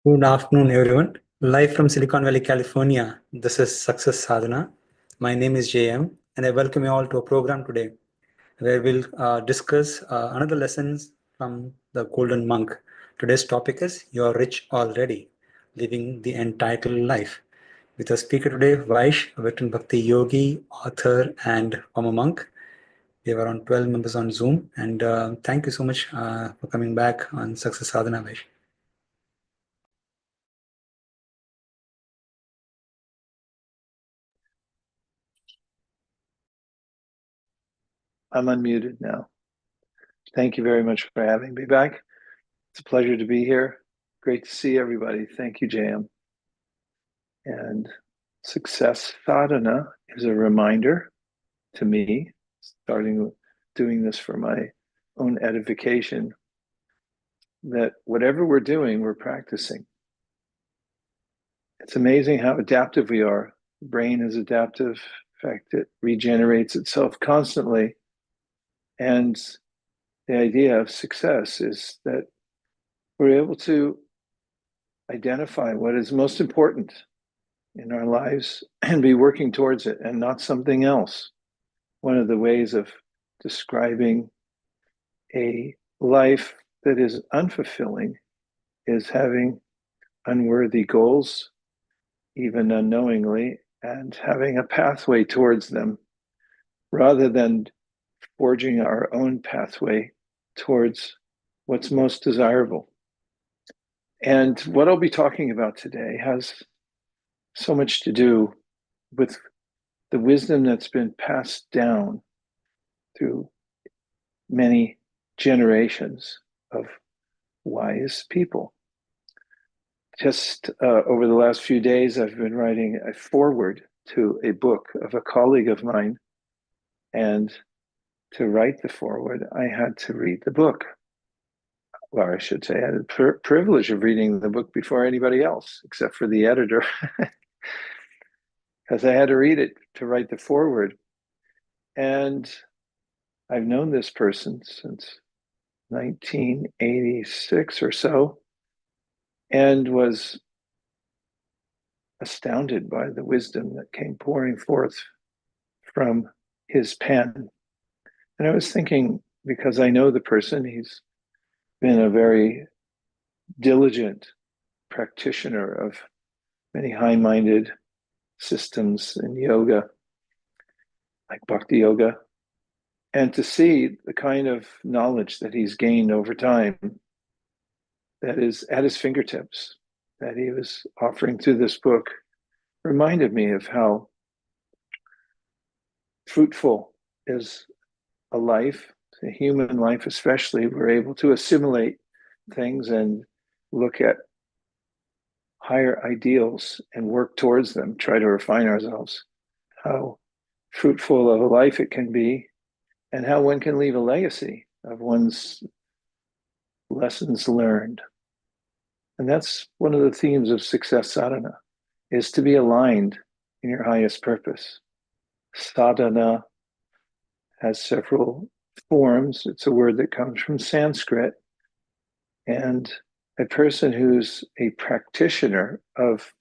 Good afternoon, everyone. Live from Silicon Valley, California, this is Success Sadhana. My name is JM, and I welcome you all to a program today where we'll discuss another lessons from the Golden Monk. Today's topic is You're Rich Already, Living the Entitled Life. With our speaker today, Vaish, a veteran Bhakti yogi, author, and former monk. We have around 12 members on Zoom, and thank you so much for coming back on Success Sadhana, Vaish. I'm unmuted now. Thank you very much for having me back. It's a pleasure to be here. Great to see everybody. Thank you, JM. And Success Sadhana is a reminder to me, starting doing this for my own edification, that whatever we're doing, we're practicing. It's amazing how adaptive we are. The brain is adaptive. In fact, it regenerates itself constantly. And the idea of success is that we're able to identify what is most important in our lives and be working towards it and not something else. One of the ways of describing a life that is unfulfilling is having unworthy goals, even unknowingly, and having a pathway towards them rather than forging our own pathway towards what's most desirable. And what I'll be talking about today has so much to do with the wisdom that's been passed down through many generations of wise people. Just over the last few days, I've been writing a foreword to a book of a colleague of mine. And to write the foreword, I had to read the book. Well, I should say I had the privilege of reading the book before anybody else, except for the editor, because I had to read it to write the foreword. And I've known this person since 1986 or so, and was astounded by the wisdom that came pouring forth from his pen. And I was thinking, because I know the person, he's been a very diligent practitioner of many high-minded systems in yoga, like bhakti yoga, and to see the kind of knowledge that he's gained over time that is at his fingertips, that he was offering through this book, reminded me of how fruitful is a life, a human life especially. We're able to assimilate things and look at higher ideals and work towards them, try to refine ourselves. How fruitful of a life it can be, and how one can leave a legacy of one's lessons learned. And that's one of the themes of Success Sadhana, is to be aligned in your highest purpose. Sadhana has several forms. It's a word that comes from Sanskrit. And a person who's a practitioner of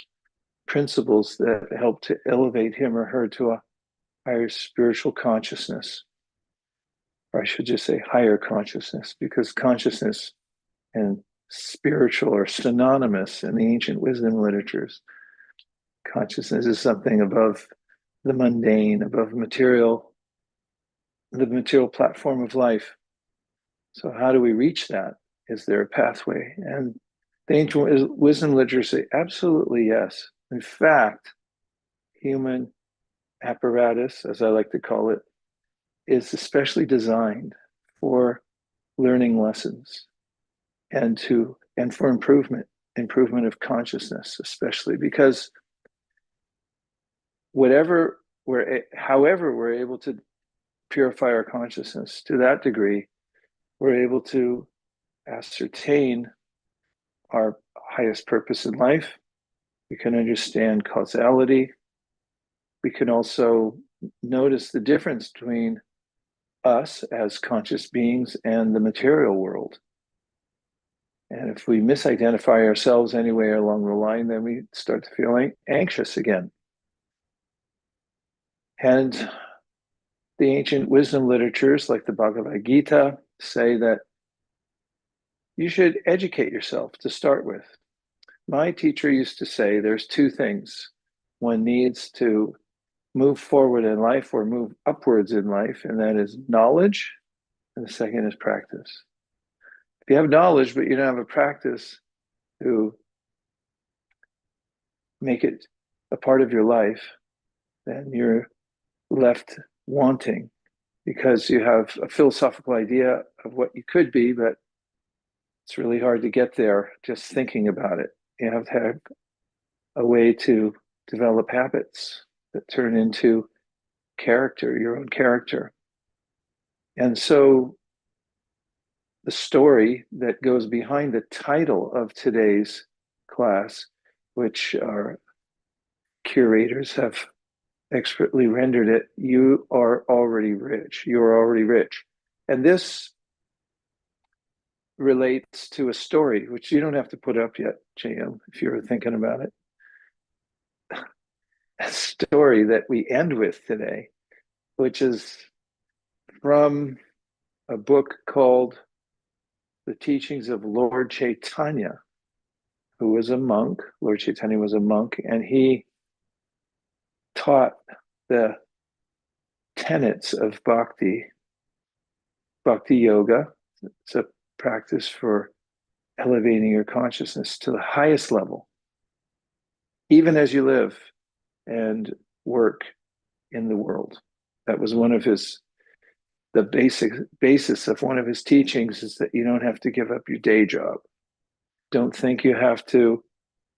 principles that help to elevate him or her to a higher spiritual consciousness, or I should just say higher consciousness, because consciousness and spiritual are synonymous in the ancient wisdom literatures. Consciousness is something above the mundane, above the material platform of life. So how do we reach that? Is there a pathway? And the ancient wisdom literature say absolutely yes. In fact, human apparatus, as I like to call it, is especially designed for learning lessons and for improvement of consciousness, especially because however we're able to purify our consciousness to that degree, we're able to ascertain our highest purpose in life. We can understand causality. We can also notice the difference between us as conscious beings and the material world. And if we misidentify ourselves anywhere along the line, then we start to feel anxious again. And the ancient wisdom literatures, like the Bhagavad Gita, say that you should educate yourself to start with. My teacher used to say there's two things one needs to move forward in life or move upwards in life, and that is knowledge, and the second is practice. If you have knowledge, but you don't have a practice to make it a part of your life, then you're left wanting because you have a philosophical idea of what you could be, but it's really hard to get there just thinking about it. You have to have a way to develop habits that turn into character, your own character. And so the story that goes behind the title of today's class, which our curators have expertly rendered it, you are already rich. You're already rich. And this relates to a story, which you don't have to put up yet, JM, if you're thinking about it. A story that we end with today, which is from a book called The Teachings of Lord Chaitanya, who was a monk. Lord Chaitanya was a monk, and he taught the tenets of bhakti yoga. It's a practice for elevating your consciousness to the highest level, even as you live and work in the world. That was one of the basic basis of one of his teachings, is that you don't have to give up your day job. Don't think you have to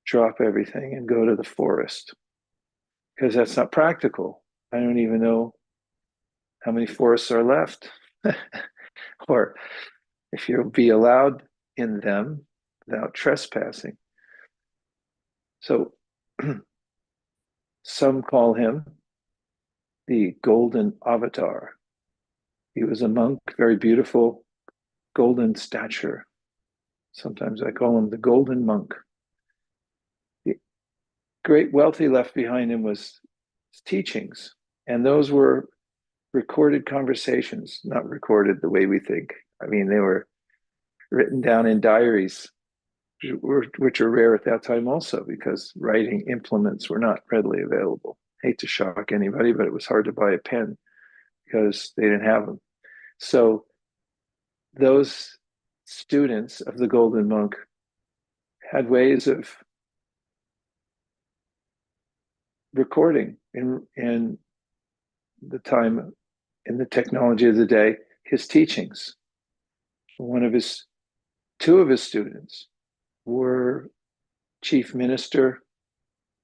drop everything and go to the forest, because that's not practical. I don't even know how many forests are left, or if you'll be allowed in them without trespassing. So some call him the golden avatar. He was a monk, very beautiful, golden stature. Sometimes I call him the golden monk. The great wealth he left behind him was his teachings, and those were recorded conversations, not recorded the way we think. I mean, they were written down in diaries, which are rare at that time also, because writing implements were not readily available. I hate to shock anybody, but it was hard to buy a pen because they didn't have them. So those students of the Golden Monk had ways of recording in the time, in the technology of the day, his teachings. Two of his students were chief minister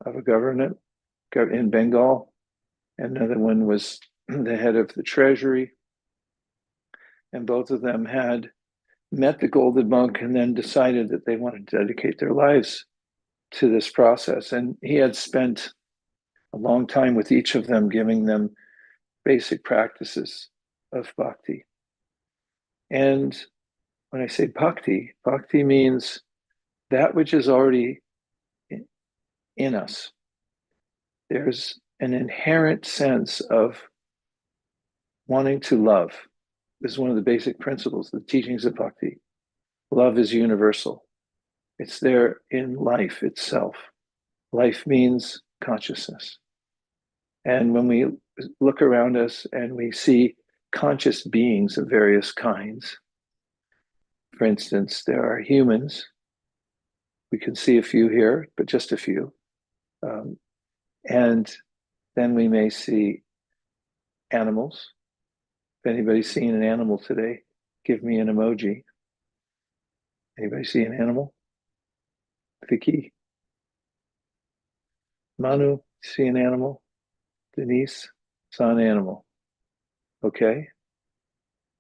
of a government in Bengal. Another one was the head of the treasury. And both of them had met the Golden Monk and then decided that they wanted to dedicate their lives to this process. And he had spent a long time with each of them, giving them basic practices of bhakti. And when I say bhakti, bhakti means that which is already in us. There's an inherent sense of wanting to love. This is one of the basic principles, the teachings of bhakti. Love is universal. It's there in life itself. Life means consciousness. And when we look around us and we see conscious beings of various kinds, for instance, there are humans. We can see a few here, but just a few. And then we may see animals. If anybody's seen an animal today, give me an emoji. Anybody see an animal? Vicky? Manu, see an animal? Denise, saw an animal. Okay.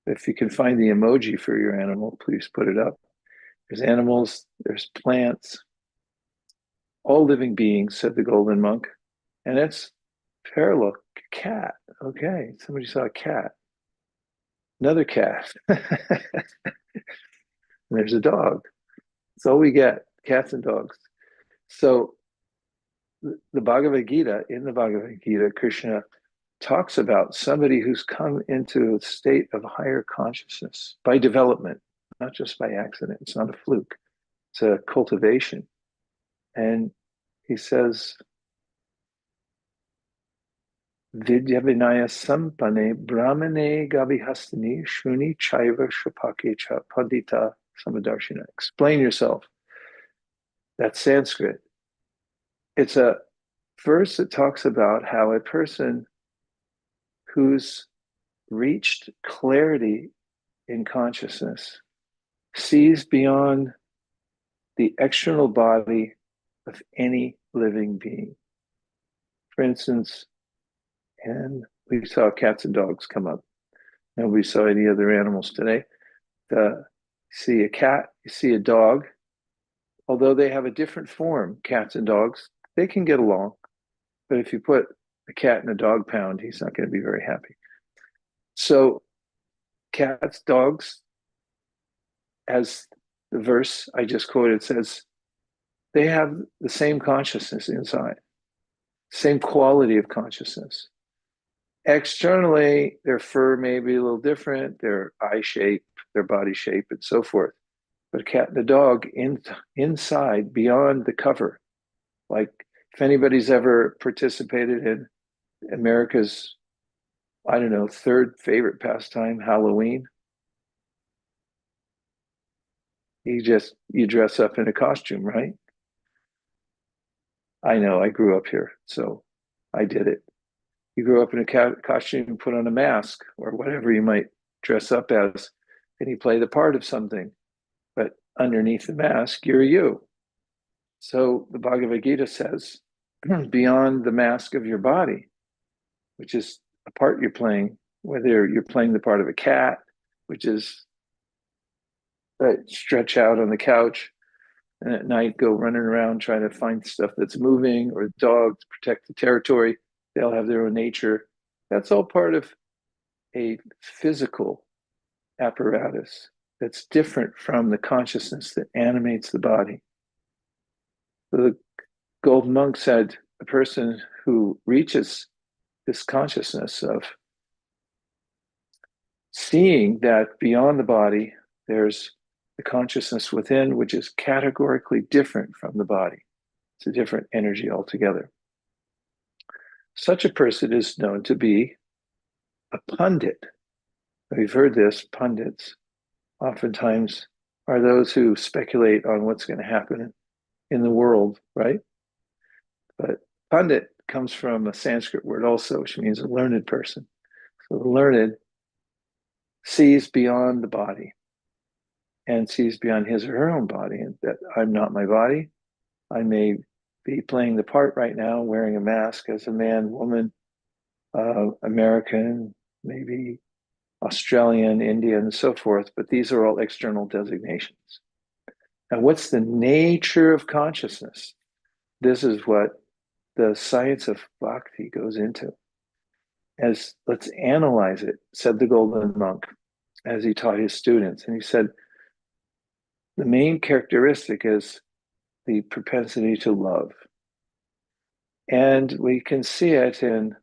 If you can find the emoji for your animal, please put it up. There's animals, there's plants, all living beings, said the Golden Monk. And it's parallel cat. Okay, somebody saw a cat. Another cat. There's a dog. That's all we get, cats and dogs. So the Bhagavad Gita, in the Bhagavad Gita, Krishna talks about somebody who's come into a state of higher consciousness by development, not just by accident. It's not a fluke, it's a cultivation. And he says, Vidya Vinaya Sampane Brahmane Gabihastani Shuni Chaiva Shapake Cha Pandita Samadarshina. Explain yourself. That's Sanskrit. It's a verse that talks about how a person who's reached clarity in consciousness sees beyond the external body of any living being. For instance, and we saw cats and dogs come up. Nobody saw any other animals today. You see a cat, you see a dog. Although they have a different form, cats and dogs, they can get along. But if you put a cat in a dog pound, he's not going to be very happy. So cats, dogs, as the verse I just quoted says, they have the same consciousness inside, same quality of consciousness. Externally, their fur may be a little different, their eye shape, their body shape, and so forth. But a cat and a dog inside, beyond the cover, like if anybody's ever participated in America's, I don't know, third favorite pastime, Halloween, you dress up in a costume, right? I know, I grew up here, so I did it. You grow up in a costume and put on a mask or whatever you might dress up as, and you play the part of something. But underneath the mask, you're you. So the Bhagavad Gita says, beyond the mask of your body, which is a part you're playing, whether you're playing the part of a cat, which is stretch out on the couch and at night go running around trying to find stuff that's moving, or dogs protect the territory. They'll have their own nature. That's all part of a physical apparatus that's different from the consciousness that animates the body. So the golden monk said a person who reaches this consciousness of seeing that beyond the body, there's the consciousness within, which is categorically different from the body. It's a different energy altogether. Such a person is known to be a pundit. We've heard this, pundits oftentimes are those who speculate on what's going to happen in the world, right? But pundit comes from a Sanskrit word also, which means a learned person. So the learned sees beyond the body and sees beyond his or her own body, and that I'm not my body. I may be playing the part right now, wearing a mask as a man, woman, American, maybe Australian, Indian, and so forth, but these are all external designations. And what's the nature of consciousness? This is what the science of bhakti goes into. As let's analyze it, said the golden monk, as he taught his students. And he said, the main characteristic is the propensity to love. And we can see it in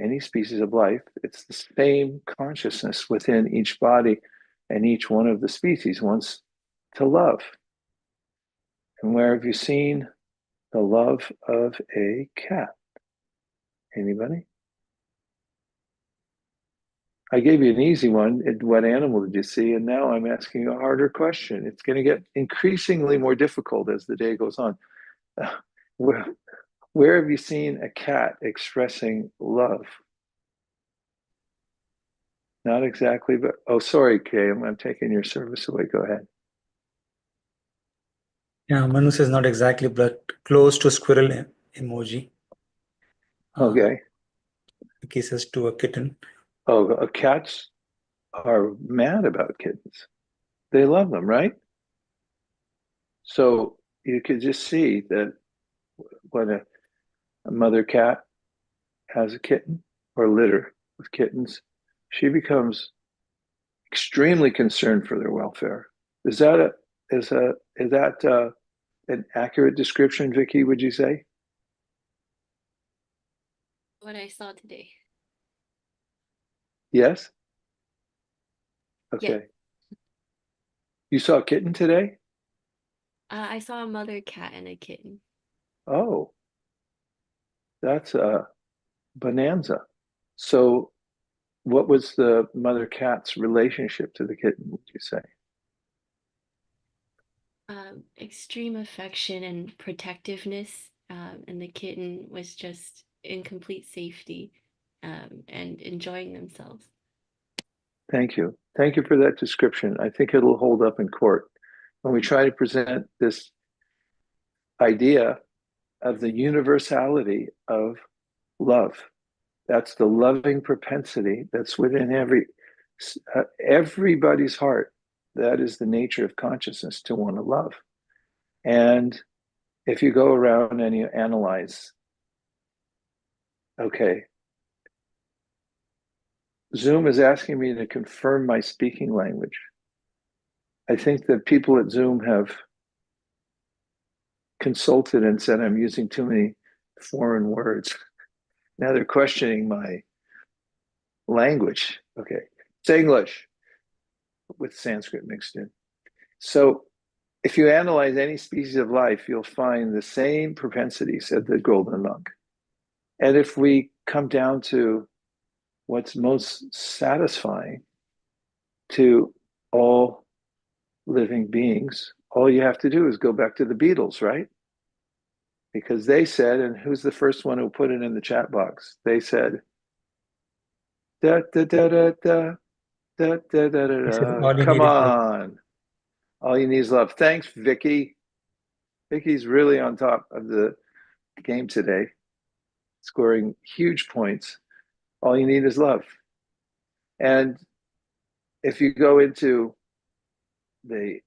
any species of life. It's the same consciousness within each body, and each one of the species wants to love. And where have you seen the love of a cat? Anybody? I gave you an easy one. What animal did you see? And now I'm asking a harder question. It's going to get increasingly more difficult as the day goes on. Where have you seen a cat expressing love? Not exactly, but oh, sorry, Kay, I'm taking your service away. Go ahead. Yeah, Manu says not exactly, but close to squirrel emoji. Okay. Kisses to a kitten. Oh, cats are mad about kittens. They love them, right? So you could just see that when a mother cat has a kitten or litter with kittens, she becomes extremely concerned for their welfare. Is Is that an accurate description, Vicky, would you say? What I saw today. Yes? Yeah. Okay. You saw a kitten today? I saw a mother cat and a kitten. Oh, that's a bonanza. So, what was the mother cat's relationship to the kitten, would you say? Extreme affection and protectiveness, and the kitten was just in complete safety, and enjoying themselves. Thank you. Thank you for that description. I think it'll hold up in court when we try to present this idea of the universality of love. That's the loving propensity that's within everybody's heart. That is the nature of consciousness, to want to love. And if you go around and you analyze, okay, Zoom is asking me to confirm my speaking language. I think that people at Zoom have consulted and said I'm using too many foreign words. Now they're questioning my language. Okay, it's English with Sanskrit mixed in. So if you analyze any species of life, you'll find the same propensity, said the golden monk. And if we come down to what's most satisfying to all living beings, all you have to do is go back to the Beatles, right? Because they said, and who's the first one who put it in the chat box? They said, da da da da da da da da He said, da. all you Come need is love. on, all you need is love. Thanks, Vicky. Vicky's really on top of the game today, scoring huge points. All you need is love. And if you go into the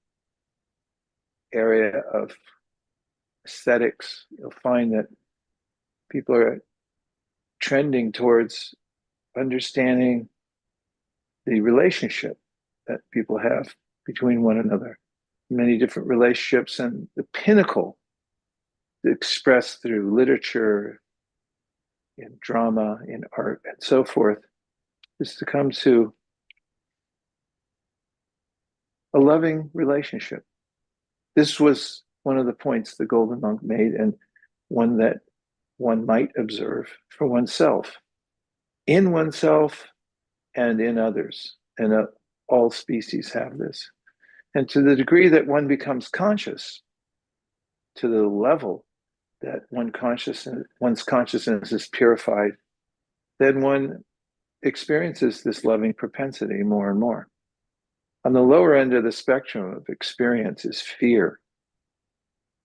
area of aesthetics, you'll find that people are trending towards understanding the relationship that people have between one another, many different relationships, and the pinnacle expressed through literature, in drama, in art, and so forth, is to come to a loving relationship. This was one of the points the Golden Monk made, and one that one might observe for oneself, in oneself and in others. And all species have this. And to the degree that one becomes conscious, to the level that one's consciousness is purified, then one experiences this loving propensity more and more. On the lower end of the spectrum of experience is fear.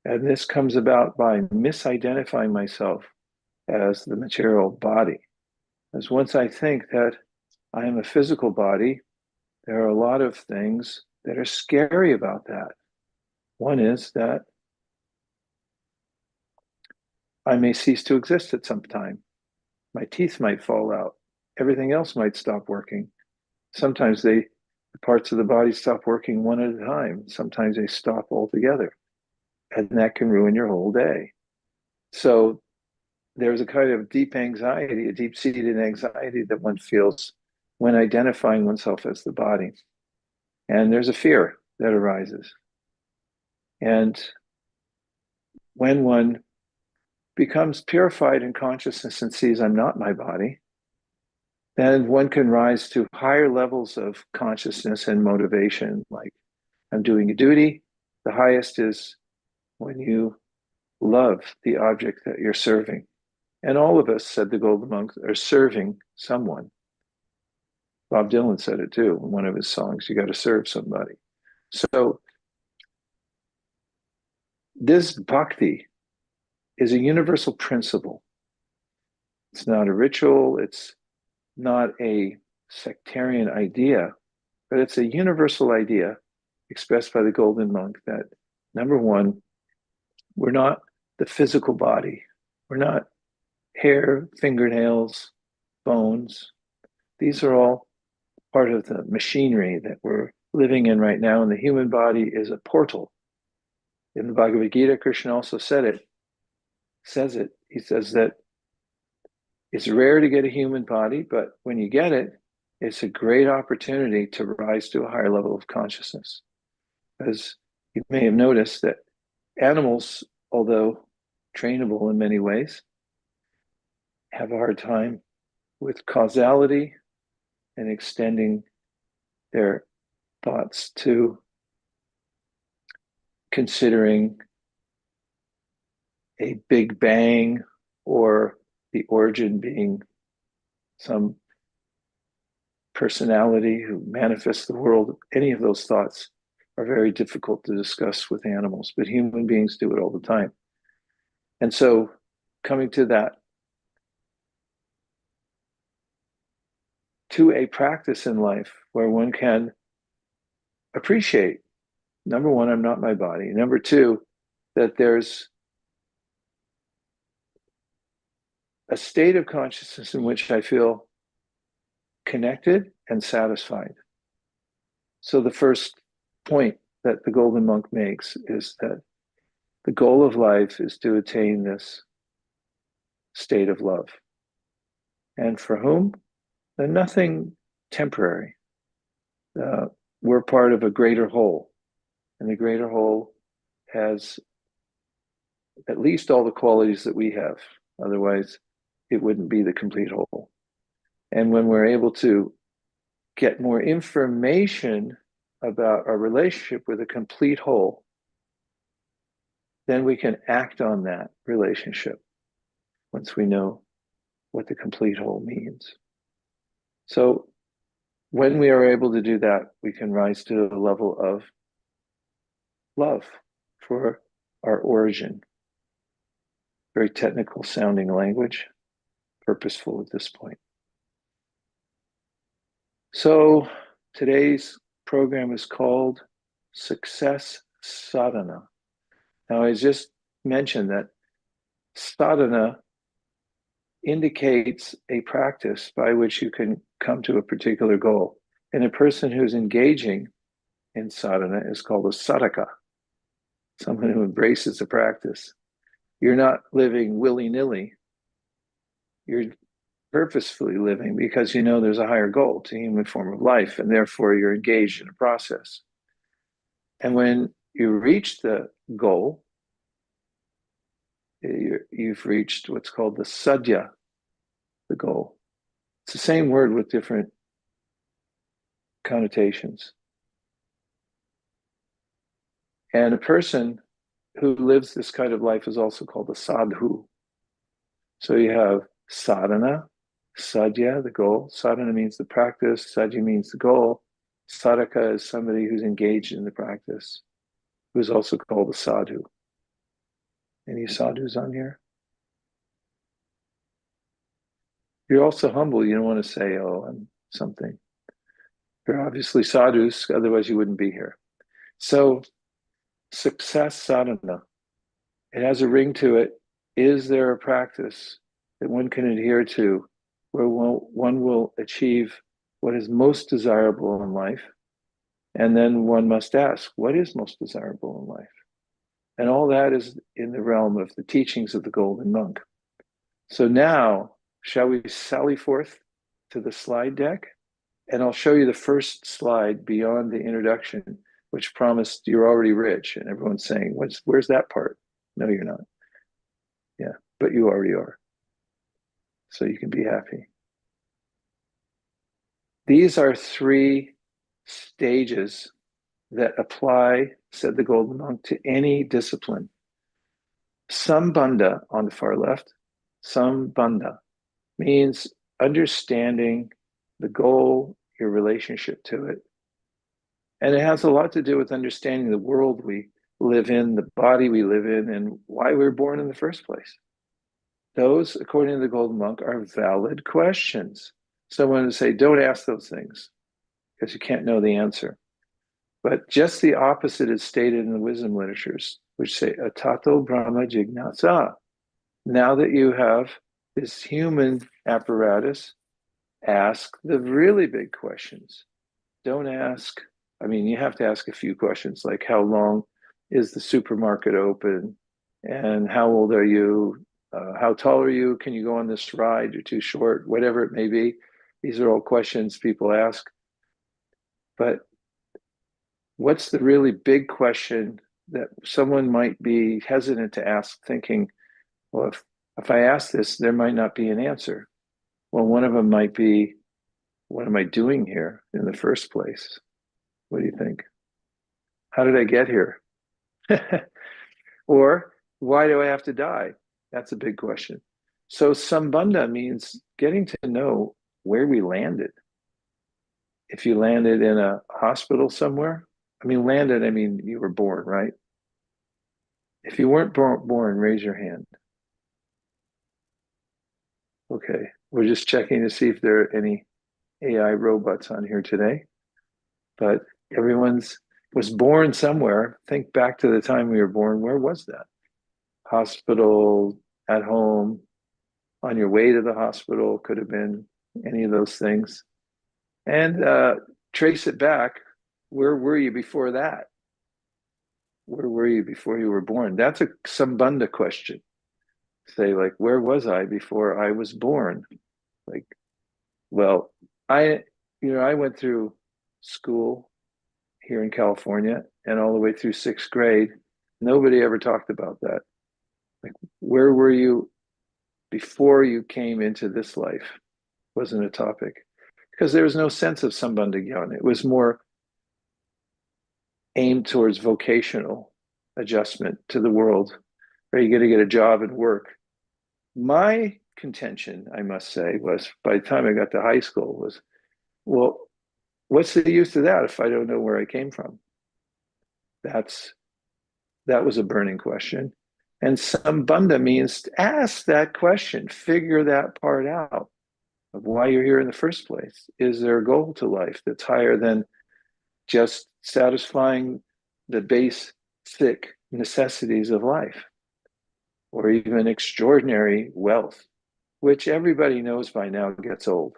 And this comes about by misidentifying myself as the material body. As once I think that I am a physical body, there are a lot of things that are scary about that. One is that I may cease to exist at some time. My teeth might fall out. Everything else might stop working. Sometimes the parts of the body stop working one at a time. Sometimes they stop altogether. And that can ruin your whole day. So there's a kind of deep anxiety, a deep-seated anxiety that one feels when identifying oneself as the body. And there's a fear that arises. And when one becomes purified in consciousness and sees I'm not my body, then one can rise to higher levels of consciousness and motivation, like I'm doing a duty. The highest is when you love the object that you're serving. And all of us, said the Golden Monks, are serving someone. Bob Dylan said it too in one of his songs, you got to serve somebody. So this bhakti is a universal principle. It's not a ritual, it's not a sectarian idea, but it's a universal idea expressed by the Golden Monk that, number one, we're not the physical body. We're not hair, fingernails, bones. These are all part of the machinery that we're living in right now. And the human body is a portal in the Bhagavad Gita, Krishna also says it. He says that it's rare to get a human body, but when you get it, it's a great opportunity to rise to a higher level of consciousness. As you may have noticed that animals, although trainable in many ways, have a hard time with causality and extending their thoughts to considering a big bang or the origin being some personality who manifests the world. Any of those thoughts are very difficult to discuss with animals, but human beings do it all the time. And so coming to that, to a practice in life where one can appreciate, number one, I'm not my body. Number two, that there's a state of consciousness in which I feel connected and satisfied. So the first point that the Golden Monk makes is that the goal of life is to attain this state of love. And for whom? Then nothing temporary. We're part of a greater whole, and the greater whole has at least all the qualities that we have. Otherwise, it wouldn't be the complete whole. And when we're able to get more information about our relationship with a complete whole, then we can act on that relationship once we know what the complete whole means. So when we are able to do that, we can rise to the level of love for our origin. Very technical sounding language, purposeful at this point. So today's program is called Success Sadhana. Now, I just mentioned that sadhana indicates a practice by which you can come to a particular goal. And a person who's engaging in sadhana is called a sadhaka, someone who embraces the practice. You're not living willy-nilly. You're purposefully living because you know there's a higher goal to human form of life, and therefore you're engaged in a process. And when you reach the goal, you've reached what's called the sadhya, the goal. It's the same word with different connotations. And a person who lives this kind of life is also called a sadhu. So you have sadhana, sadhya, the goal. Sadhana means the practice, sadhya means the goal. Sadhaka is somebody who's engaged in the practice, who's also called a sadhu. Any sadhus on here? You're also humble. You don't want to say, oh, I'm something. You're obviously sadhus, otherwise you wouldn't be here. So, success sadhana, it has a ring to it. Is there a practice that one can adhere to where one will achieve what is most desirable in life? And then one must ask, what is most desirable in life? And all that is in the realm of the teachings of the Golden Monk. So now, shall we sally forth to the slide deck? And I'll show you the first slide beyond the introduction, which promised you're already rich. And everyone's saying, where's that part? No, you're not. Yeah, but you already are. So you can be happy. These are three stages that apply, said the Golden Monk, to any discipline. Sambandha on the far left, sambandha means understanding the goal, your relationship to it. And it has a lot to do with understanding the world we live in, the body we live in, and why we're born in the first place. Those, according to the Golden Monk, are valid questions. Someone would say, don't ask those things because you can't know the answer. But just the opposite is stated in the wisdom literatures, which say, atato brahma jignasa. Now that you have this human apparatus, ask the really big questions. Don't ask, you have to ask a few questions like how long is the supermarket open? And how old are you? How tall are you? Can you go on this ride? You're too short, whatever it may be. These are all questions people ask. But what's the really big question that someone might be hesitant to ask, thinking, well, if I ask this, there might not be an answer. Well, one of them might be, what am I doing here in the first place? What do you think? How did I get here? Or why do I have to die? That's a big question. So sambandha means getting to know where we landed. If you landed in a hospital somewhere, I mean you were born, right? If you weren't born, raise your hand. Okay, we're just checking to see if there are any AI robots on here today. But everyone's was born somewhere. Think back to the time we were born. Where was that? Hospital, at home, on your way to the hospital, could have been any of those things. And trace it back. Where were you before that? Where were you before you were born? That's a sambandha question. Say, like, where was I before I was born? Like, well, I went through school here in California and all the way through 6th grade. Nobody ever talked about that. Like, where were you before you came into this life? Wasn't a topic because there was no sense of sambandha gyan. It was more aimed towards vocational adjustment to the world, where you got to get a job and work. My contention, I must say, was by the time I got to high school was, well, what's the use of that if I don't know where I came from? That was a burning question. And sambandha means to ask that question, figure that part out of why you're here in the first place. Is there a goal to life that's higher than just satisfying the basic necessities of life, or even extraordinary wealth, which everybody knows by now gets old.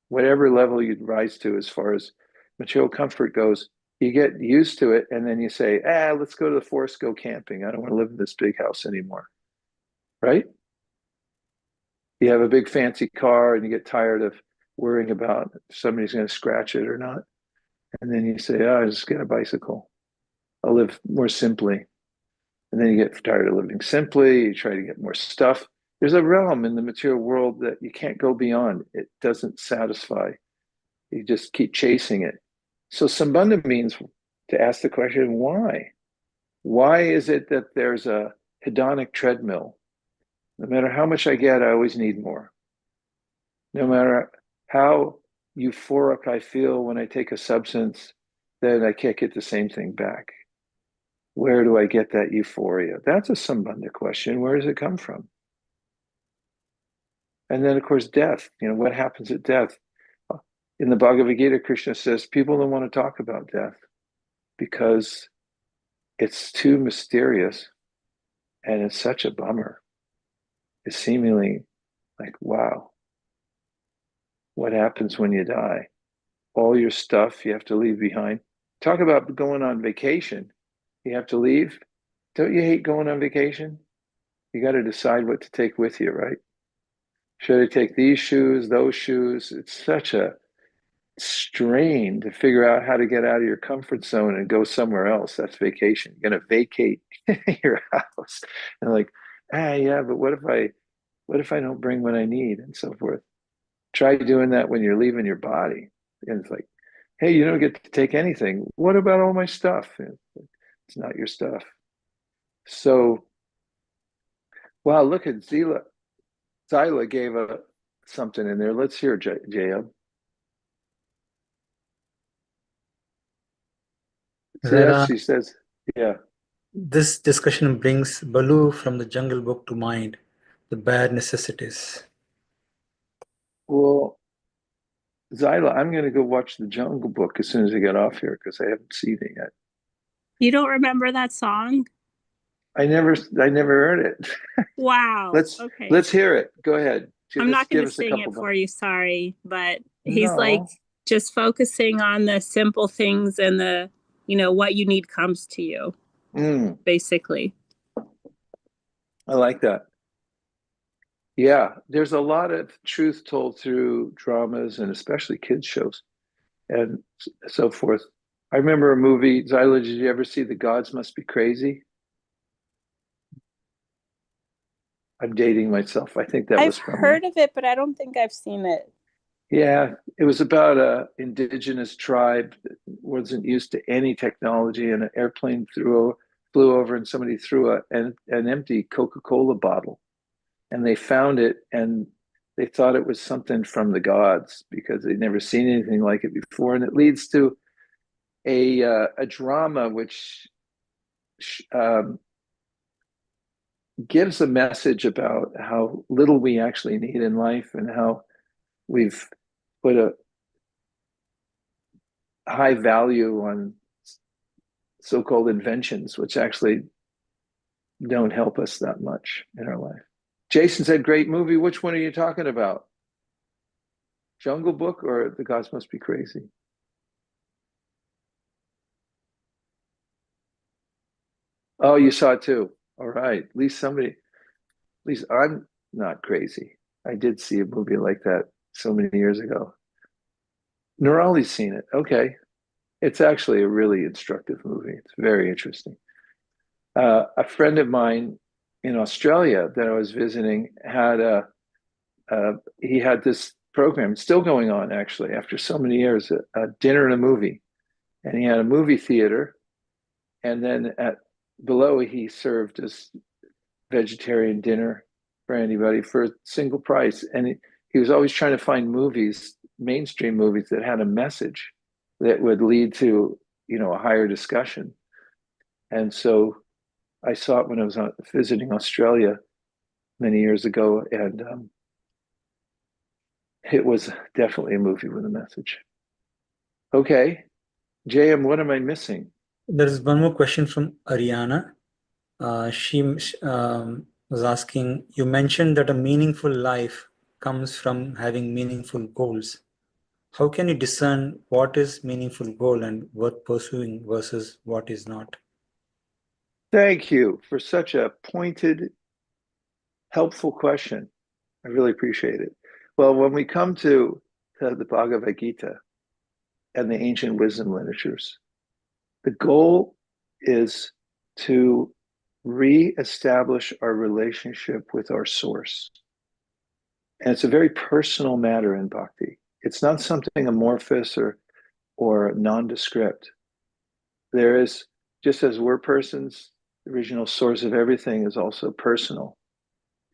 Whatever level you'd rise to as far as material comfort goes, you get used to it, and then you say, let's go to the forest, go camping. I don't want to live in this big house anymore, right? You have a big fancy car and you get tired of worrying about if somebody's going to scratch it or not. And then you say, I'll just get a bicycle. I'll live more simply. And then you get tired of living simply. You try to get more stuff. There's a realm in the material world that you can't go beyond. It doesn't satisfy. You just keep chasing it. So sambandha means to ask the question, why? Why is it that there's a hedonic treadmill? No matter how much I get, I always need more. No matter how euphoric I feel when I take a substance, then I can't get the same thing back. Where do I get that euphoria? That's a sambandha question. Where does it come from? And then, of course, death. What happens at death? In the Bhagavad Gita, Krishna says people don't want to talk about death because it's too mysterious and it's such a bummer. It's seemingly like, wow, what happens when you die? All your stuff you have to leave behind. Talk about going on vacation. You have to leave. Don't you hate going on vacation? You got to decide what to take with you, right? Should I take these shoes, those shoes? It's such a strain to figure out how to get out of your comfort zone and go somewhere else. That's vacation. You're going to vacate your house. And like, yeah, but what if I don't bring what I need and so forth? Try doing that when you're leaving your body. And it's like, hey, you don't get to take anything. What about all my stuff? It's not your stuff. So, wow, look at Zila. Zyla gave something in there. Let's hear JM. Zara, She says, yeah. this discussion brings Baloo from the Jungle Book to mind, the bare necessities. Well, Zyla, I'm going to go watch the Jungle Book as soon as I get off here because I haven't seen it yet. You don't remember that song? I never heard it. Wow. Okay. Let's hear it. Go ahead. I'm not going to sing it for you, sorry, but he's like just focusing on the simple things and the, what you need comes to you. basically. I like that. Yeah, there's a lot of truth told through dramas and especially kids shows and so forth. I remember a movie, Zyla, did you ever see The Gods Must Be Crazy? I'm dating myself. I think that was I've from heard of it, but I don't think I've seen it. Yeah, it was about a indigenous tribe that wasn't used to any technology, and an airplane flew over, and somebody threw an empty Coca-Cola bottle, and they found it, and they thought it was something from the gods because they'd never seen anything like it before, and it leads to a drama which um, gives a message about how little we actually need in life and how we've put a high value on so-called inventions, which actually don't help us that much in our life. Jason said, great movie. Which one are you talking about? Jungle Book or The Gods Must Be Crazy? Oh, you saw it too. All right. At least I'm not crazy. I did see a movie like that so many years ago. Nurali's seen it. Okay. It's actually a really instructive movie. It's very interesting. A friend of mine in Australia that I was visiting had he had this program, it's still going on actually after so many years, a dinner and a movie, and he had a movie theater, and then below he served this vegetarian dinner for anybody for a single price, and he was always trying to find movies, mainstream movies that had a message that would lead to a higher discussion. And so I saw it when I was visiting Australia many years ago, and it was definitely a movie with a message. Okay, JM, what am I missing? There is one more question from Ariana. She was asking, you mentioned that a meaningful life comes from having meaningful goals. How can you discern what is meaningful goal and worth pursuing versus what is not? Thank you for such a pointed, helpful question. I really appreciate it. Well, when we come to the Bhagavad Gita and the ancient wisdom literatures, the goal is to re-establish our relationship with our source. And it's a very personal matter in bhakti. It's not something amorphous or nondescript. There is, just as we're persons, the original source of everything is also personal.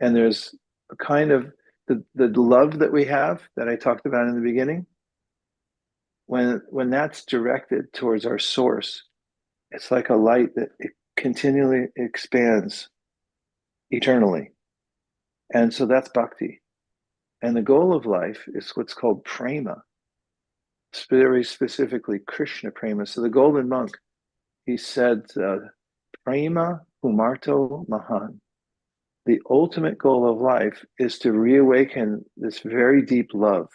And there's a kind of the love that we have that I talked about in the beginning. When that's directed towards our source, it's like a light that it continually expands eternally. And so that's bhakti. And the goal of life is what's called prema, very specifically Krishna prema. So the golden monk, he said, prema humarto mahan. The ultimate goal of life is to reawaken this very deep love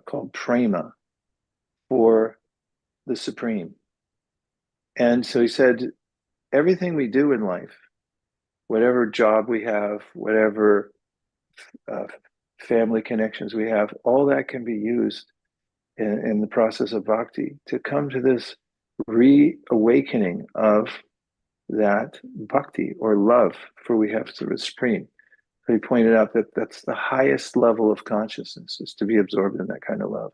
called prema for the Supreme. And so he said, everything we do in life, whatever job we have, whatever family connections we have, all that can be used in the process of bhakti to come to this reawakening of that bhakti or love for we have to the Supreme. So he pointed out that that's the highest level of consciousness, is to be absorbed in that kind of love.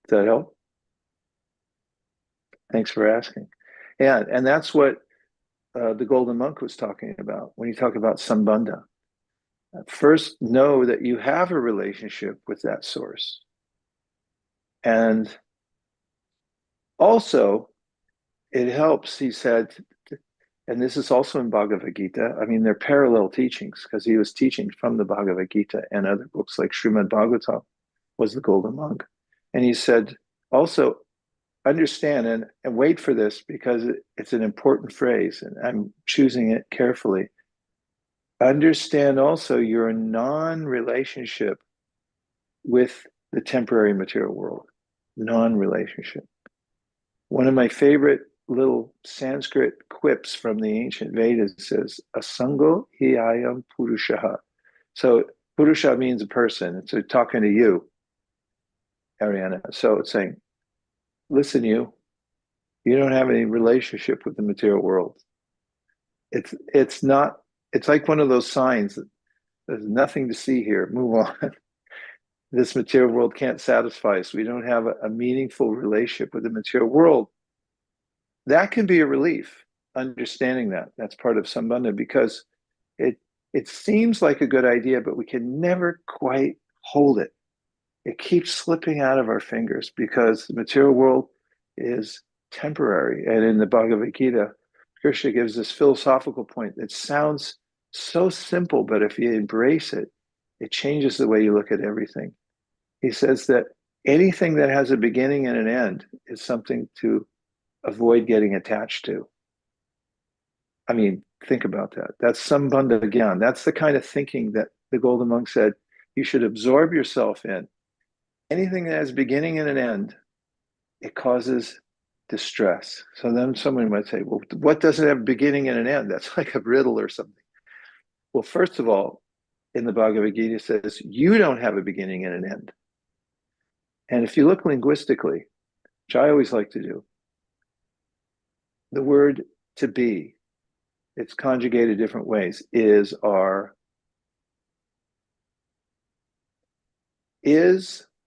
Does that help? Thanks for asking. Yeah, and that's what the Golden Monk was talking about when you talk about sambandha. First, know that you have a relationship with that source. And also, it helps, he said, and this is also in Bhagavad Gita. I mean, they're parallel teachings because he was teaching from the Bhagavad Gita and other books like Srimad Bhagavatam was the Golden Monk. And he said, also understand and wait for this because it's an important phrase and I'm choosing it carefully. Understand also your non-relationship with the temporary material world. Non-relationship. One of my favorite little Sanskrit quips from the ancient Vedas. It says, Asango hi ayam purushaha. So Purusha means a person. It's talking to you, Ariana. So it's saying, listen, you don't have any relationship with the material world. It's not, it's like one of those signs that there's nothing to see here. Move on. This material world can't satisfy us. We don't have a meaningful relationship with the material world. That can be a relief, understanding that. That's part of Sambandha, because it seems like a good idea, but we can never quite hold it. It keeps slipping out of our fingers because the material world is temporary. And in the Bhagavad Gita, Krishna gives this philosophical point that sounds so simple, but if you embrace it, it changes the way you look at everything. He says that anything that has a beginning and an end is something to avoid getting attached to. I mean, think about that. That's Sambandha Gyan. That's the kind of thinking that the Golden Monk said you should absorb yourself in. Anything that has a beginning and an end, it causes distress. So then someone might say, well, what doesn't have a beginning and an end? That's like a riddle or something. Well, first of all, in the Bhagavad Gita, it says you don't have a beginning and an end. And if you look linguistically, which I always like to do, the word to be, it's conjugated different ways, is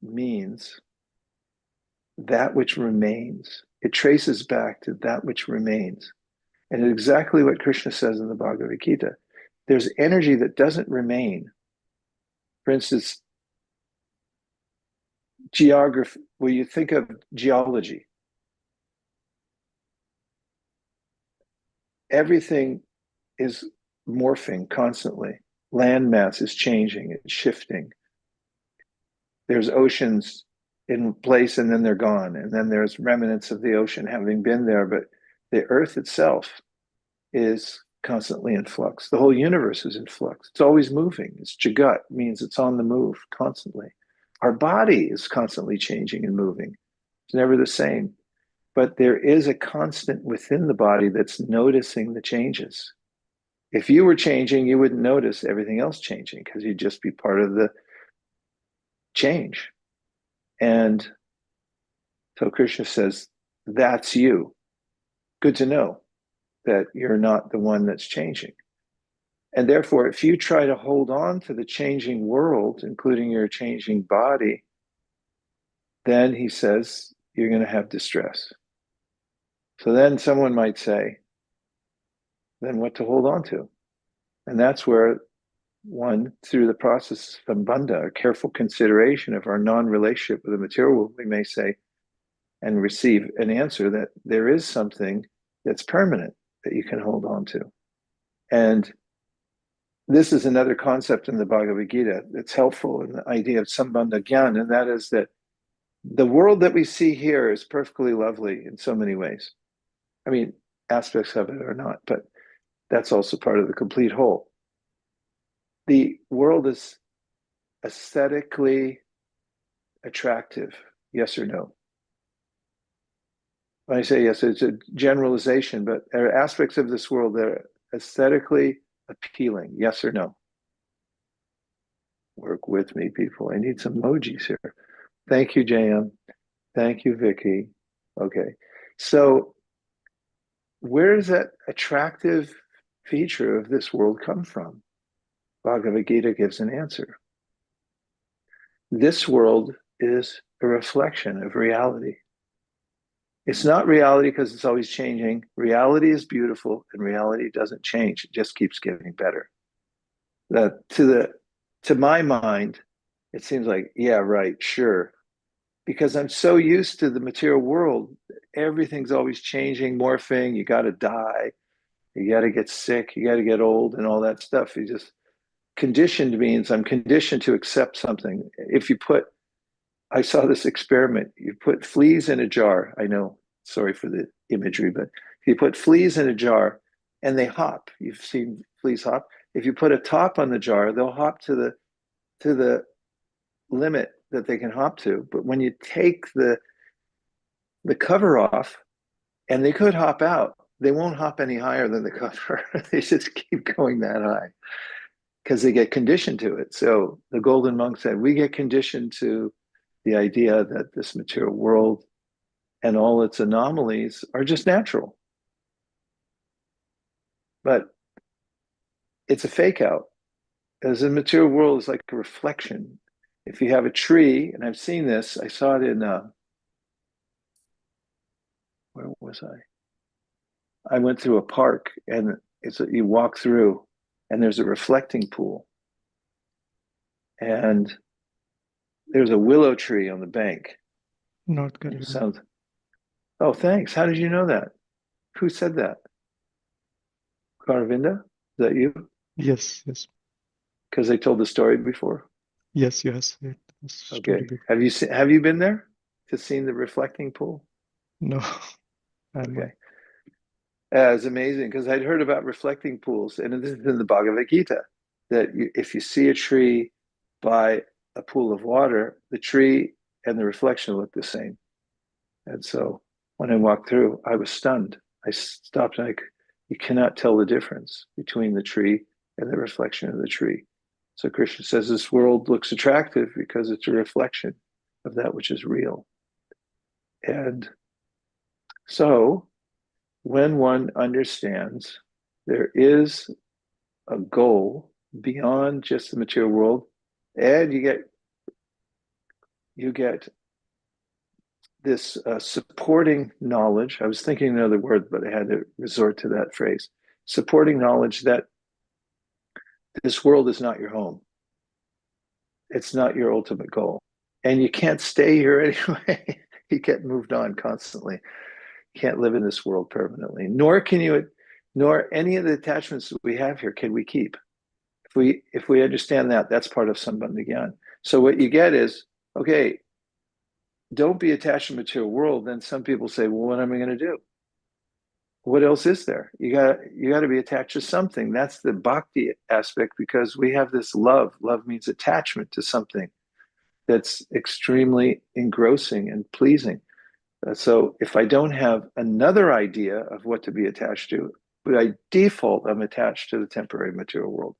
means that which remains. It traces back to that which remains. And it's exactly what Krishna says in the Bhagavad Gita. There's energy that doesn't remain. For instance, geography, when you think of geology, everything is morphing constantly. Land mass is changing, it's shifting. There's oceans in place and then they're gone. And then there's remnants of the ocean having been there, but the earth itself is constantly in flux. The whole universe is in flux. It's always moving. It's jagat, means it's on the move constantly. Our body is constantly changing and moving. It's never the same. But there is a constant within the body that's noticing the changes. If you were changing, you wouldn't notice everything else changing because you'd just be part of the change. And so Krishna says, that's you. Good to know that you're not the one that's changing. And therefore, if you try to hold on to the changing world, including your changing body, then he says, you're going to have distress. So then someone might say, then what to hold on to? And that's where one, through the process of Sambandha, a careful consideration of our non-relationship with the material world, we may say and receive an answer that there is something that's permanent that you can hold on to. And this is another concept in the Bhagavad Gita that's helpful in the idea of Sambandha Gyan, and that is that the world that we see here is perfectly lovely in so many ways. I mean, aspects of it are not, but that's also part of the complete whole. The world is aesthetically attractive, yes or no? When I say yes, it's a generalization, but there are aspects of this world that are aesthetically appealing, yes or no? Work with me, people. I need some emojis here. Thank you, JM. Thank you, Vicky. Okay. So where does that attractive feature of this world come from? Bhagavad Gita gives an answer. This world is a reflection of reality. It's not reality because it's always changing. Reality is beautiful and reality doesn't change. It just keeps getting better. To my mind, it seems like, yeah, right, sure. Because I'm so used to the material world, everything's always changing, morphing, you got to die, you got to get sick, you got to get old and all that stuff. You just conditioned means I'm conditioned to accept something. I saw this experiment, you put fleas in a jar. I know, sorry for the imagery, but if you put fleas in a jar and they hop, you've seen fleas hop. If you put a top on the jar, they'll hop to the limit that they can hop to. But when you take the cover off And they could hop out. They won't hop any higher than the cover. They just keep going that high because they get conditioned to it. So the golden monk said, we get conditioned to the idea that this material world and all its anomalies are just natural. But it's a fake out. As the material world is like a reflection. If you have a tree, and I've seen this, I saw it in, where was I? I went through a park, and you walk through, and there's a reflecting pool. And there's a willow tree on the bank. Not correct. Sounds. Oh, thanks. How did you know that? Who said that? Karavinda? Is that you? Yes, yes, Because they told the story before. yes. You have said this story Okay. before. Have you been there to see the reflecting pool? No, I'm Okay. It's amazing because I'd heard about reflecting pools, and this is in the Bhagavad Gita, that if you see a tree by a pool of water, the tree and the reflection look the same. And so when I walked through, I was stunned. I stopped and you cannot tell the difference between the tree and the reflection of the tree. So Krishna says this world looks attractive because it's a reflection of that which is real. And so when one understands there is a goal beyond just the material world, and you get this supporting knowledge. I was thinking another word, but I had to resort to that phrase. Supporting knowledge that this world is not your home. It's not your ultimate goal. And you can't stay here anyway. You get moved on constantly. You can't live in this world permanently. Nor any of the attachments that we have here can we keep. If we understand that, that's part of Sambandha Gyan. So what you get is, okay, don't be attached to the material world. Then some people say, well, what am I going to do? What else is there? You got to be attached to something. That's the bhakti aspect, because we have this love. Love means attachment to something that's extremely engrossing and pleasing. So if I don't have another idea of what to be attached to, by default, I'm attached to the temporary material world.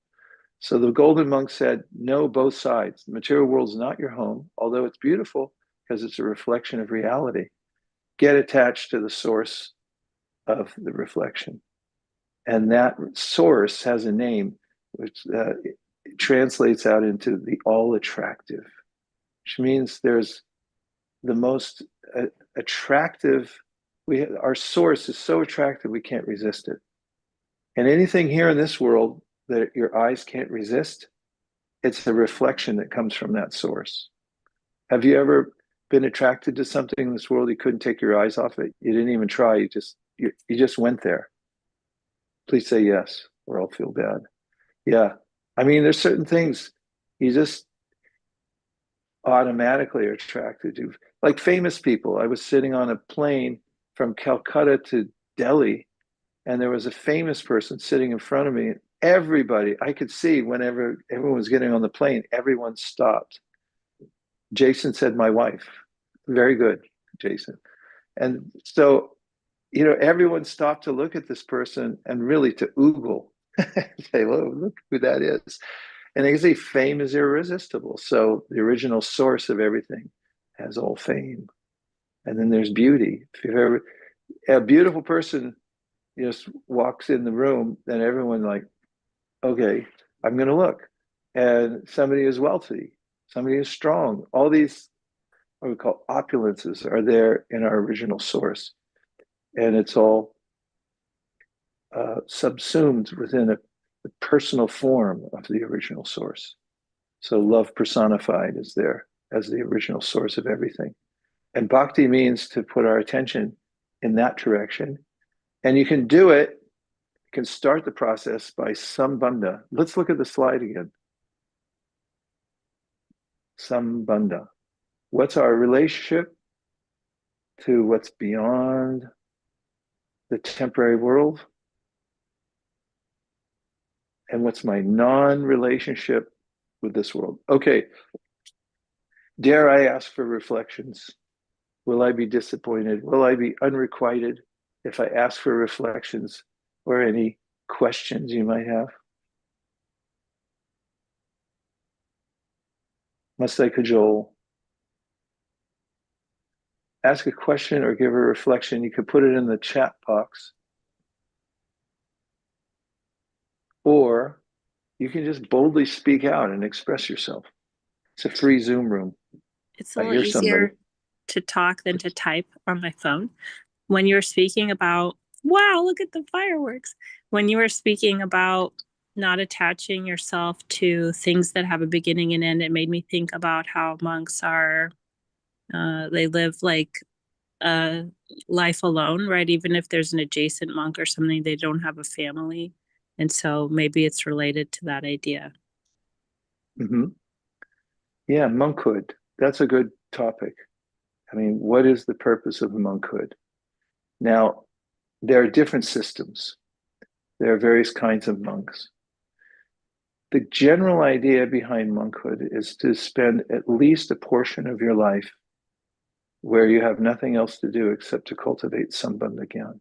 So the golden monk said, no, both sides. The material world is not your home, although it's beautiful because it's a reflection of reality. Get attached to the source of the reflection. And that source has a name, which translates out into the all attractive, which means there's the most attractive. Our source is so attractive, we can't resist it. And anything here in this world that your eyes can't resist, it's a reflection that comes from that source. Have you ever been attracted to something in this world you couldn't take your eyes off it? You didn't even try. You just went there. Please say yes, or I'll feel bad. Yeah. I mean, there's certain things you just automatically are attracted to. Like famous people. I was sitting on a plane from Calcutta to Delhi, and there was a famous person sitting in front of me. Everybody, I could see whenever everyone was getting on the plane, everyone stopped. Jason said, my wife. Very good, Jason. And so, everyone stopped to look at this person and really to oogle. Say, whoa, look who that is. And they say fame is irresistible. So the original source of everything has all fame. And then there's beauty. If you've ever, a beautiful person just walks in the room, then everyone like, okay, I'm going to look. And somebody is wealthy, somebody is strong. All these, what we call opulences, are there in our original source. And it's all subsumed within the personal form of the original source. So love personified is there as the original source of everything. And bhakti means to put our attention in that direction. And you can do it, you can start the process by sambandha. Let's look at the slide again. Sambandha. What's our relationship to what's beyond the temporary world? And what's my non-relationship with this world? Okay. Dare I ask for reflections? Will I be disappointed? Will I be unrequited? if I ask for reflections or any questions you might have? Must I cajole? Ask a question or give a reflection. You could put it in the chat box. Or you can just boldly speak out and express yourself. It's a free Zoom room. It's a I little hear somebody. easier to talk than to type on my phone. When you were speaking about, wow, look at the fireworks. When you were speaking about not attaching yourself to things that have a beginning and end, it made me think about how monks are, they live like a life alone, right? Even if there's an adjacent monk or something, they don't have a family. And so maybe it's related to that idea. Mm-hmm. Yeah, monkhood. That's a good topic. I mean, what is the purpose of monkhood? Now, there are different systems. There are various kinds of monks. The general idea behind monkhood is to spend at least a portion of your life where you have nothing else to do except to cultivate sambandha gyan.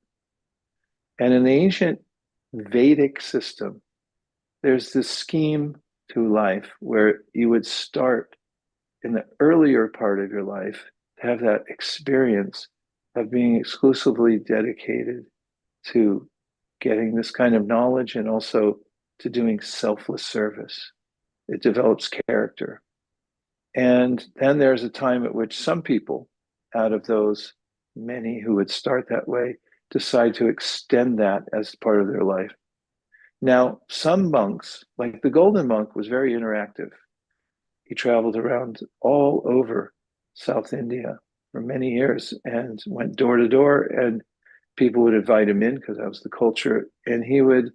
And in the ancient Vedic system, there's this scheme to life where you would start in the earlier part of your life to have that experience of being exclusively dedicated to getting this kind of knowledge and also to doing selfless service. It develops character. And then there's a time at which some people, out of those many who would start that way, decide to extend that as part of their life. Now, some monks, like the Golden Monk, was very interactive. He traveled around all over South India for many years and went door to door, and people would invite him in because that was the culture, and he would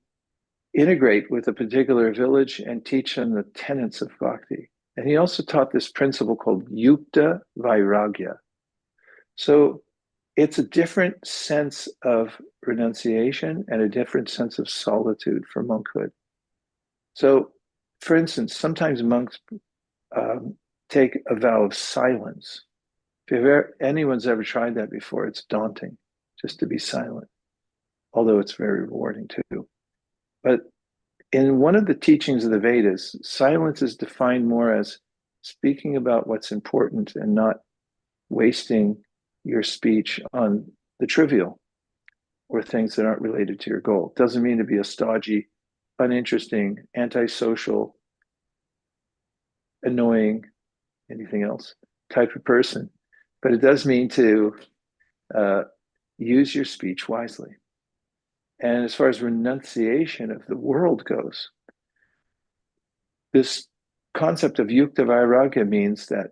integrate with a particular village and teach them the tenets of bhakti. And he also taught this principle called yukta vairagya. So it's a different sense of renunciation and a different sense of solitude for monkhood. So, for instance, sometimes monks take a vow of silence. If anyone's ever tried that before, it's daunting just to be silent, although it's very rewarding too. But in one of the teachings of the Vedas, silence is defined more as speaking about what's important and not wasting your speech on the trivial or things that aren't related to your goal. It doesn't mean to be a stodgy, uninteresting, antisocial, annoying, anything else type of person. But it does mean to use your speech wisely. And as far as renunciation of the world goes, this concept of yukta vairagya means that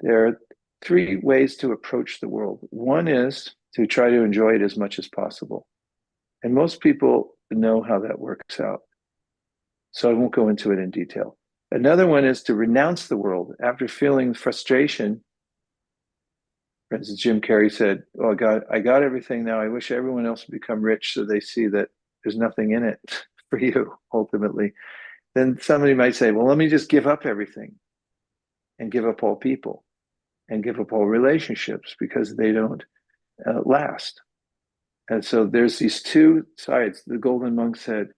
there are three ways to approach the world. One is to try to enjoy it as much as possible. And most people know how that works out. So I won't go into it in detail. Another one is to renounce the world after feeling frustration. For instance, Jim Carrey said, "Oh God, I got everything now. I wish everyone else would become rich so they see that there's nothing in it for you, ultimately." Then somebody might say, "Well, let me just give up everything and give up all people and give up all relationships because they don't last." And so there's these two sides. The Golden Monk said,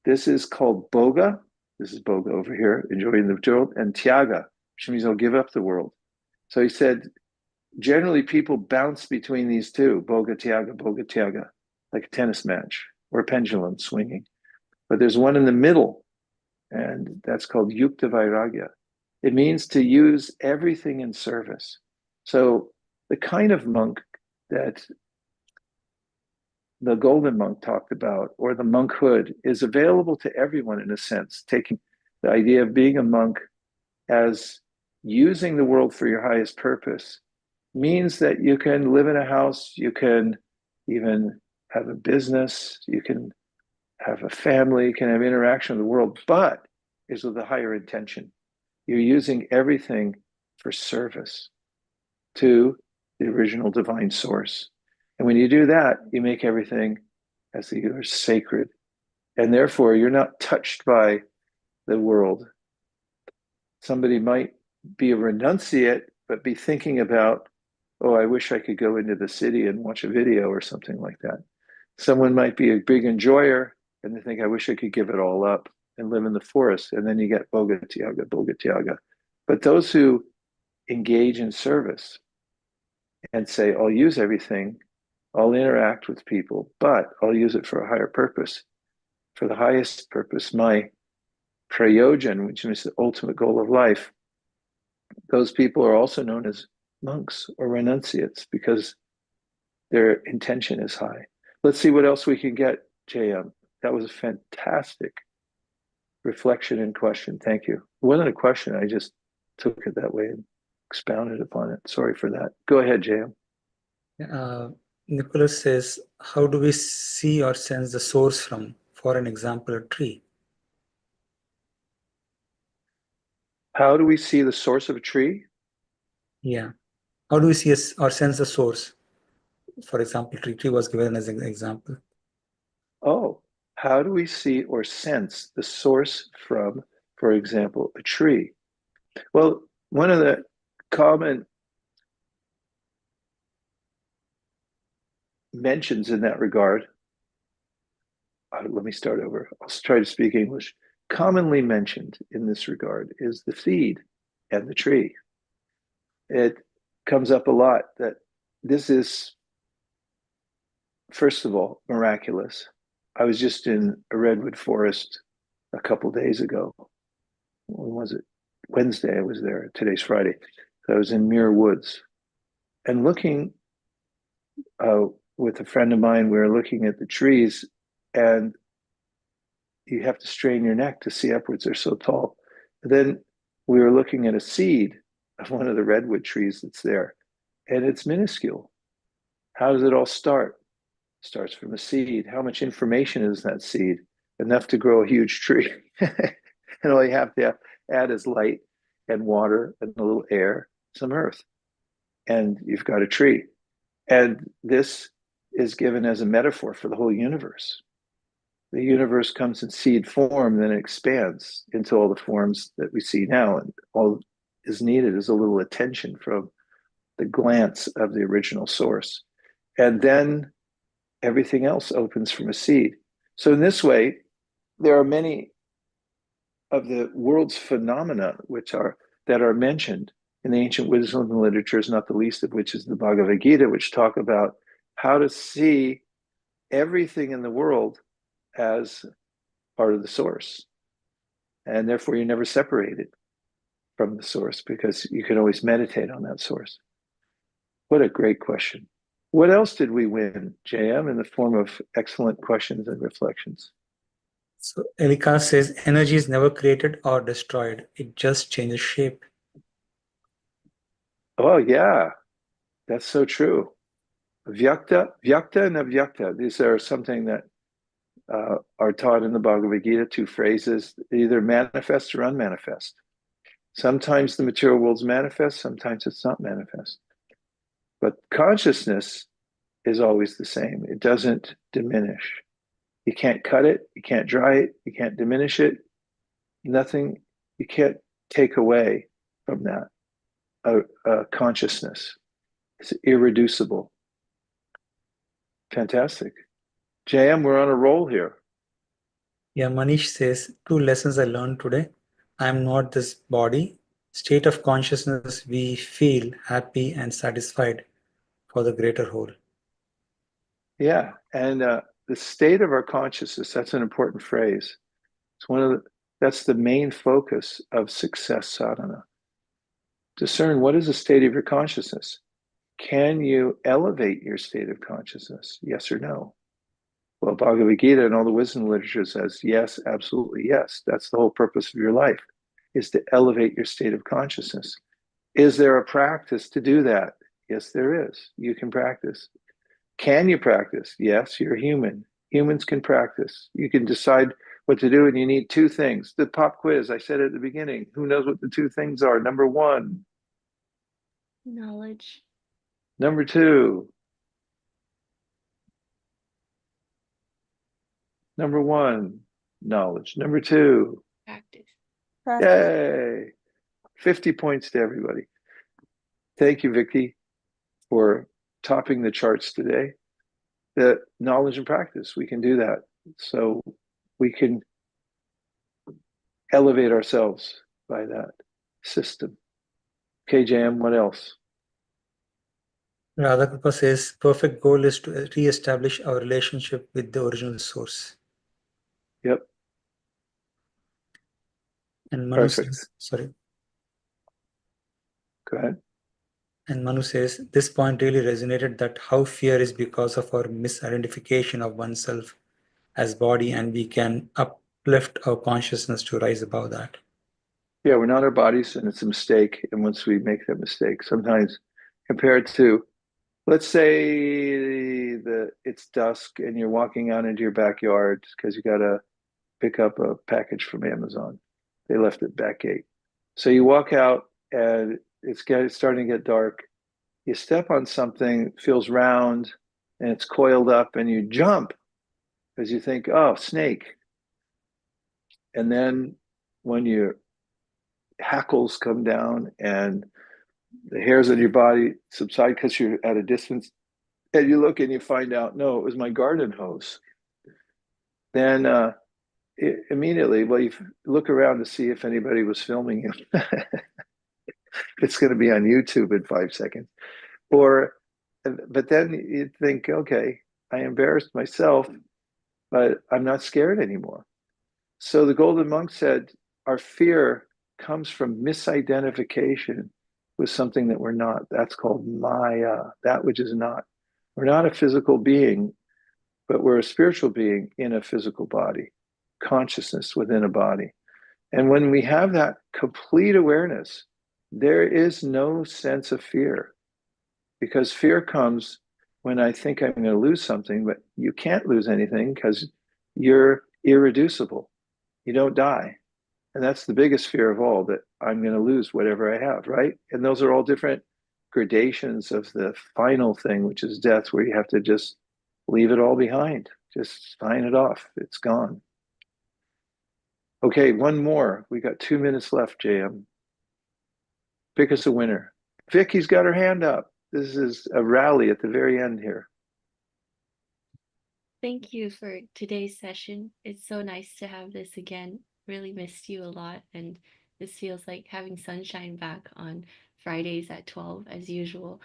this is called boga. This is boga over here, enjoying the world, and tyaga, which means I'll give up the world. So he said, generally people bounce between these two, boga tyaga, like a tennis match or a pendulum swinging. But there's one in the middle, and that's called yukta vairagya. It means to use everything in service. So the kind of monk that the Golden Monk talked about, or the monkhood, is available to everyone in a sense, taking the idea of being a monk as using the world for your highest purpose means that you can live in a house, you can even have a business, you can have a family, you can have interaction with the world, but is with a higher intention. You're using everything for service to the original divine source. And when you do that, you make everything as the universe sacred. And therefore, you're not touched by the world. Somebody might be a renunciate, but be thinking about oh, I wish I could go into the city and watch a video or something like that. Someone might be a big enjoyer and they think, I wish I could give it all up and live in the forest. And then you get Boga Tiaga, Boga Tiaga. But those who engage in service and say, I'll use everything, I'll interact with people, but I'll use it for a higher purpose, for the highest purpose, my prayojan, which is the ultimate goal of life. Those people are also known as monks or renunciates because their intention is high. Let's see what else we can get, JM. That was a fantastic reflection and question. Thank you. It wasn't a question. I just took it that way and expounded upon it. Sorry for that. Go ahead, JM. Nicholas says, how do we see or sense the source from, for an example, a tree? How do we see the source of a tree? Yeah. How do we see or sense the source? For example, tree was given as an example. Oh, how do we see or sense the source from, for example, a tree? Well, one of the common mentions in that regard, let me start over. I'll try to speak English. Commonly mentioned in this regard is the seed and the tree. It comes up a lot that this is, first of all, miraculous. I was just in a redwood forest a couple days ago. When was it? Wednesday I was there. Today's Friday. So I was in Muir Woods and looking with a friend of mine. We were looking at the trees, and you have to strain your neck to see upwards. They're so tall. Then we were looking at a seed of one of the redwood trees that's there, and it's minuscule. How does it all start? It starts from a seed. How much information is that seed? Enough to grow a huge tree. And all you have to add is light and water and a little air, some earth, and you've got a tree. And this is given as a metaphor for the whole universe. The universe comes in seed form, then it expands into all the forms that we see now. And all is needed is a little attention from the glance of the original source. And then everything else opens from a seed. So in this way, there are many of the world's phenomena that are mentioned in the ancient wisdom literatures, not the least of which is the Bhagavad Gita, which talk about how to see everything in the world as part of the source. And therefore, you're never separated from the source because you can always meditate on that source. What a great question. What else did we win, JM, in the form of excellent questions and reflections? So Elika says, energy is never created or destroyed. It just changes shape. Oh, yeah, that's so true. Vyakta and avyakta, these are something that are taught in the Bhagavad Gita, two phrases, either manifest or unmanifest. Sometimes the material world's manifest, sometimes it's not manifest. But consciousness is always the same. It doesn't diminish. You can't cut it, you can't dry it, you can't diminish it. Nothing, you can't take away from that consciousness. It's irreducible. Fantastic. JM, we're on a roll here. Yeah, Manish says, 2 lessons I learned today. I am not this body. State of consciousness, we feel happy and satisfied for the greater whole. Yeah, and the state of our consciousness, that's an important phrase. It's that's the main focus of success sadhana. Discern what is the state of your consciousness. Can you elevate your state of consciousness? Yes or no? Well, Bhagavad Gita and all the wisdom literature says, yes, absolutely yes. That's the whole purpose of your life, is to elevate your state of consciousness. Is there a practice to do that? Yes, there is. You can practice. Can you practice? Yes, you're human. Humans can practice. You can decide what to do, and you need 2 things. The pop quiz, I said at the beginning, who knows what the 2 things are? Number 1. Knowledge. Number 2. Number 1, knowledge. Number 2, Practice. yay! 50 points to everybody. Thank you, Vicky. for topping the charts today, the knowledge and practice, we can do that. So we can elevate ourselves by that system. Okay, JM, what else? Radhakapa says, perfect goal is to re-establish our relationship with the original source. Yep. And Manu Perfect. says, sorry. Go ahead. And Manu says, this point really resonated, that how fear is because of our misidentification of oneself as body, and we can uplift our consciousness to rise above that. Yeah, we're not our bodies, and it's a mistake. And once we make that mistake, sometimes compared to, let's say that it's dusk and you're walking out into your backyard because you got to pick up a package from Amazon. They left it back gate. So you walk out and it's starting to get dark. You step on something, feels round, and it's coiled up, and you jump because you think, oh, snake. And then when your hackles come down and the hairs on your body subside because you're at a distance, and you look and you find out, no, it was my garden hose. Then immediately, well, you look around to see if anybody was filming you. It's going to be on YouTube in 5 seconds. But then you think, okay, I embarrassed myself, but I'm not scared anymore. So the Golden Monk said, our fear comes from misidentification with something that we're not. That's called Maya, that which is not. We're not a physical being, but we're a spiritual being in a physical body, consciousness within a body. And when we have that complete awareness, there is no sense of fear, because fear comes when I think I'm going to lose something, but you can't lose anything because you're irreducible. You don't die. And that's the biggest fear of all, that I'm going to lose whatever I have, right? And those are all different gradations of the final thing, which is death, where you have to just leave it all behind. Just sign it off. It's gone. Okay, one more. We got 2 minutes left, JM. Pick us a winner. Vicky's got her hand up. This is a rally at the very end here. Thank you for today's session. It's so nice to have this again. Really missed you a lot, and this feels like having sunshine back on Fridays at 12 as usual.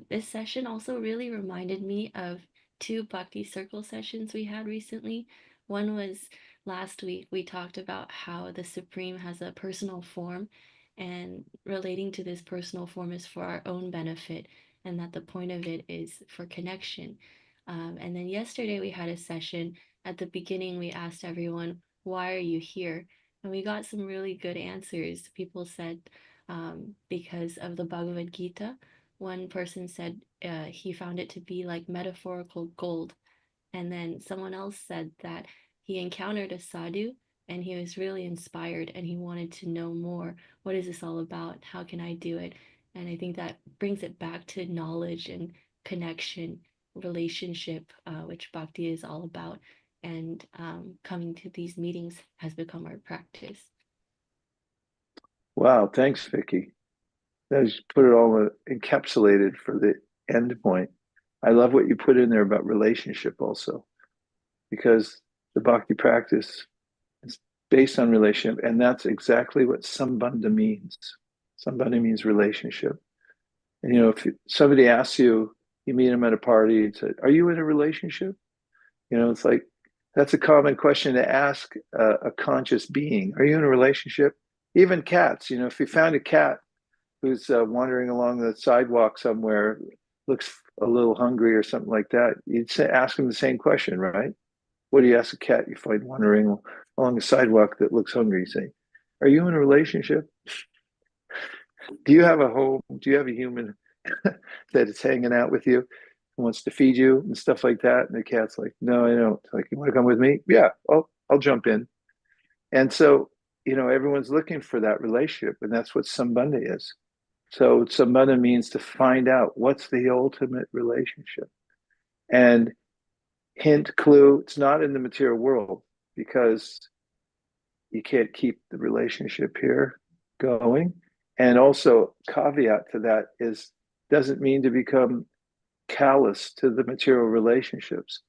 This session also really reminded me of 2 Bhakti Circle sessions we had recently. One was last week. We talked about how the Supreme has a personal form, and relating to this personal form is for our own benefit, and that the point of it is for connection. And then yesterday we had a session. At the beginning, we asked everyone, why are you here? And we got some really good answers. People said, because of the Bhagavad Gita. One person said he found it to be like metaphorical gold. And then someone else said that he encountered a sadhu and he was really inspired and he wanted to know more. What is this all about? How can I do it? And I think that brings it back to knowledge and connection, relationship, which bhakti is all about. And coming to these meetings has become our practice. Wow, thanks, Vicky. That was put it all encapsulated for the end point. I love what you put in there about relationship also, because the bhakti practice is based on relationship, and that's exactly what sambandha means. Sambandha means relationship. And if somebody asks you, you meet them at a party and say, are you in a relationship? It's like, that's a common question to ask a conscious being. Are you in a relationship? Even cats, if you found a cat who's wandering along the sidewalk somewhere, looks a little hungry or something like that, you'd ask him the same question, right? What do you ask a cat you find wandering along a sidewalk that looks hungry? You say, are you in a relationship? Do you have a home? Do you have a human that is hanging out with you, who wants to feed you and stuff like that? And the cat's like, no, I don't. Like, you want to come with me? Yeah, I'll jump in. And so, everyone's looking for that relationship, and that's what sambandha is. So sambandha means to find out what's the ultimate relationship. And hint, clue, it's not in the material world, because you can't keep the relationship here going. And also, caveat to that is doesn't mean to become callous to the material relationships.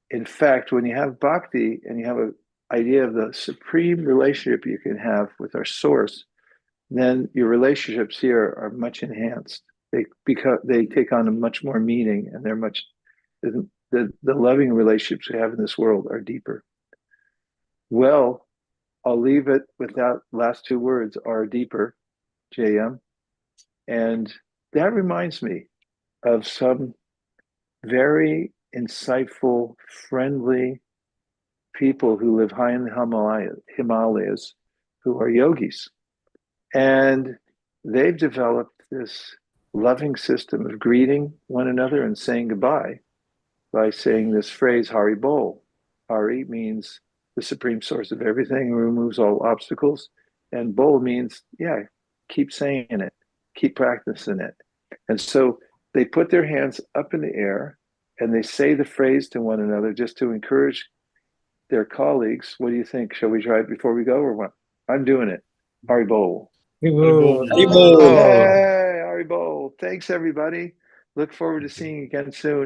In fact, when you have bhakti and you have an idea of the supreme relationship you can have with our source, then your relationships here are much enhanced. They take on a much more meaning, and they're much the loving relationships we have in this world are deeper. Well, I'll leave it with that last two words, are deeper, JM. And that reminds me of some very insightful, friendly people who live high in the Himalayas who are yogis. And they've developed this loving system of greeting one another and saying goodbye by saying this phrase, Hari Bol. Hari means the supreme source of everything, removes all obstacles. And Bol means, yeah, keep saying it, keep practicing it. And so they put their hands up in the air and they say the phrase to one another just to encourage their colleagues. What do you think? Shall we try it before we go or what? I'm doing it. Hari Bol. Haribol. Hey, Hari Bol. Thanks, everybody. Look forward to seeing you again soon.